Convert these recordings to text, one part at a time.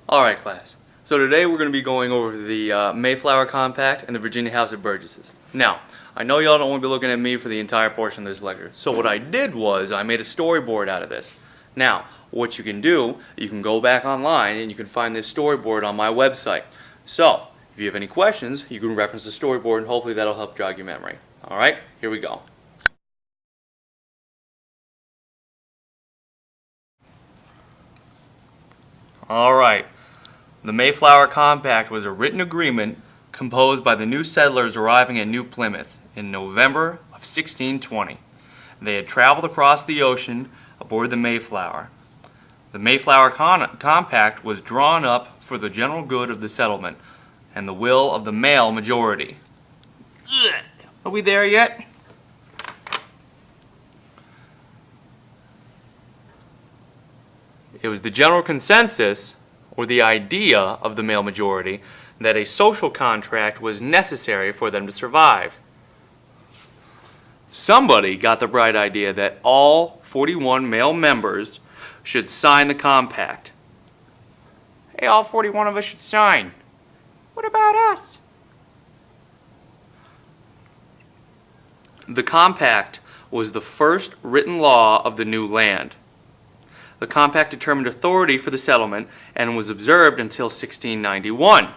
Alright class, so today we're going to be going over the Mayflower Compact and the Virginia House of Burgesses. Now, I know y'all don't want to be looking at me for the entire portion of this lecture, so what I did was I made a storyboard out of this. Now, what you can do, you can go back online and you can find this storyboard on my website. So, if you have any questions, you can reference the storyboard and hopefully that'll help jog your memory. Alright, here we go. Alright, the Mayflower Compact was a written agreement composed by the new settlers arriving at New Plymouth in November of 1620. They had traveled across the ocean aboard the Mayflower. The Mayflower Compact was drawn up for the general good of the settlement and the will of the male majority. Are we there yet? It was the general consensus, or the idea of the male majority, that a social contract was necessary for them to survive. Somebody got the bright idea that all 41 male members should sign the compact. Hey, all 41 of us should sign. What about us? The compact was the first written law of the new land. The compact determined authority for the settlement and was observed until 1691.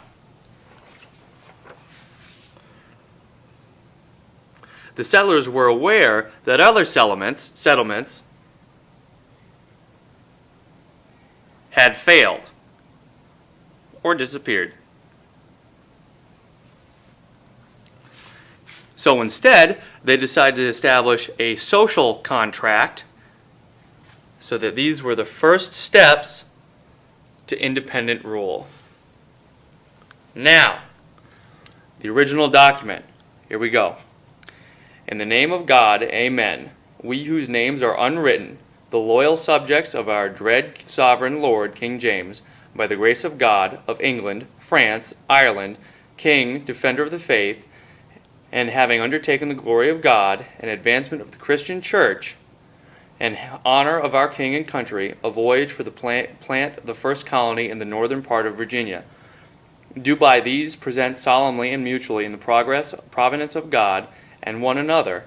The settlers were aware that other settlements had failed or disappeared. So instead, they decided to establish a social contract so that these were the first steps to independent rule. Now, the original document. Here we go. In the name of God, amen. We whose names are unwritten, the loyal subjects of our dread sovereign Lord King James, by the grace of God, of England, France, Ireland, King, defender of the faith, and having undertaken the glory of God and advancement of the Christian Church, and honor of our king and country, a voyage for the plant the first colony in the northern part of Virginia. Do by these present solemnly and mutually in the providence of God and one another,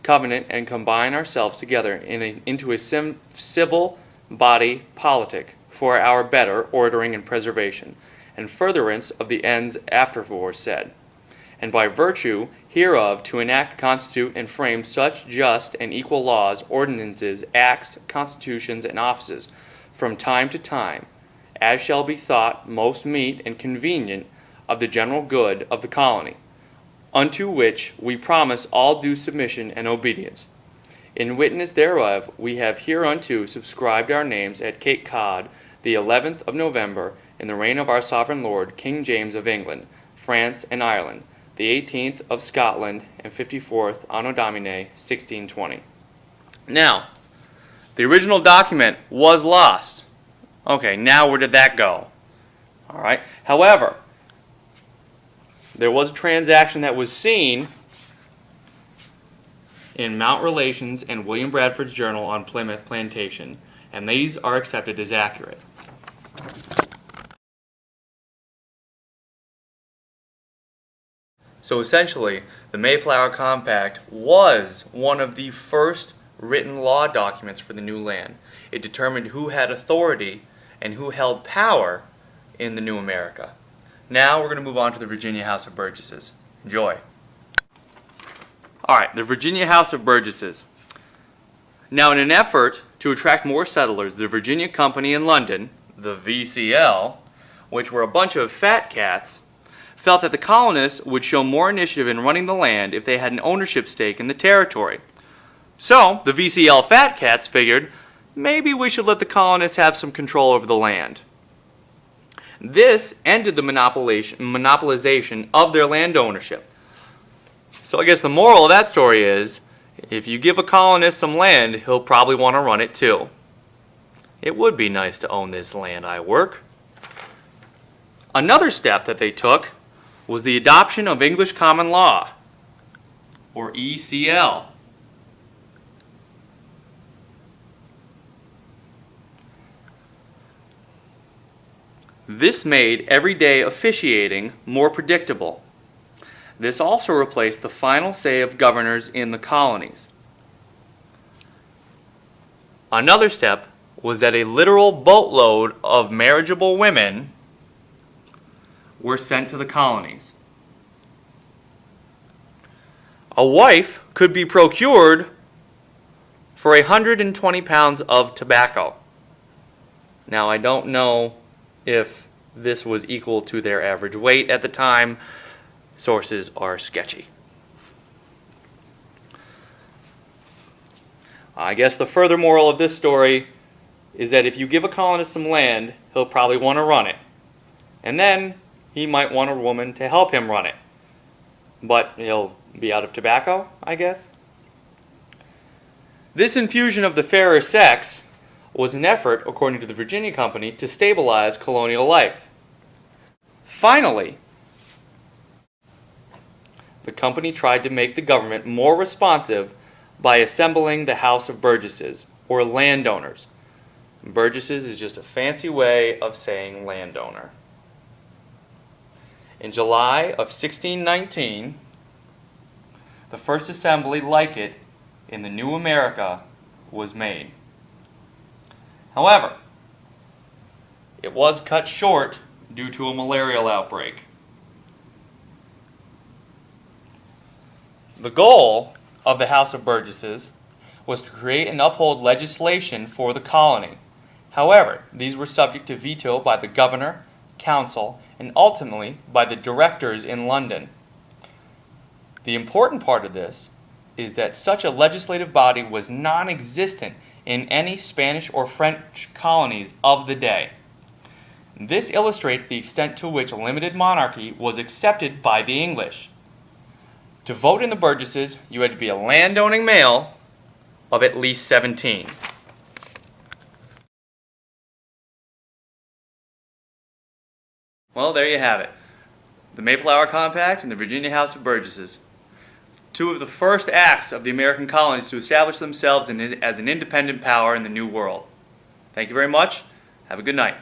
covenant and combine ourselves together into a civil body politic for our better ordering and preservation, and furtherance of the ends aforesaid, and by virtue hereof to enact, constitute, and frame such just and equal laws, ordinances, acts, constitutions, and offices, from time to time, as shall be thought most meet and convenient of the general good of the colony, unto which we promise all due submission and obedience. In witness thereof, we have hereunto subscribed our names at Cape Cod, the 11th of November, in the reign of our sovereign Lord, King James of England, France, and Ireland, the 18th of Scotland, and 54th Anno Domini, 1620. Now, the original document was lost. Okay, now where did that go? All right. However, there was a transaction that was seen in Mount Relations and William Bradford's journal on Plymouth Plantation, and these are accepted as accurate. So essentially, the Mayflower Compact was one of the first written law documents for the new land. It determined who had authority and who held power in the new America. Now we're going to move on to the Virginia House of Burgesses. Enjoy. Alright, the Virginia House of Burgesses. Now in an effort to attract more settlers, the Virginia Company in London, the VCL, which were a bunch of fat cats, felt that the colonists would show more initiative in running the land if they had an ownership stake in the territory. So, the VCL fat cats figured, maybe we should let the colonists have some control over the land. This ended the monopolization of their land ownership. So I guess the moral of that story is, if you give a colonist some land, he'll probably want to run it too. It would be nice to own this land I work. Another step that they took was the adoption of English Common Law, or ECL. This made everyday officiating more predictable. This also replaced the final say of governors in the colonies. Another step was that a literal boatload of marriageable women were sent to the colonies. A wife could be procured for 120 pounds of tobacco. Now, I don't know if this was equal to their average weight at the time. Sources are sketchy. I guess the further moral of this story is that if you give a colonist some land, he'll probably want to run it. And then he might want a woman to help him run it. But he'll be out of tobacco, I guess. This infusion of the fairer sex was an effort, according to the Virginia Company, to stabilize colonial life. Finally, the company tried to make the government more responsive by assembling the House of Burgesses, or landowners. Burgesses is just a fancy way of saying landowner. In July of 1619, the first assembly like it in the new America was made. However, it was cut short due to a malarial outbreak. The goal of the House of Burgesses was to create and uphold legislation for the colony. However, these were subject to veto by the governor, council, and ultimately by the directors in London. The important part of this is that such a legislative body was non-existent in any Spanish or French colonies of the day. This illustrates the extent to which limited monarchy was accepted by the English. To vote in the Burgesses, you had to be a landowning male of at least 17. Well, there you have it. The Mayflower Compact and the Virginia House of Burgesses. Two of the first acts of the American colonies to establish themselves as an independent power in the New World. Thank you very much. Have a good night.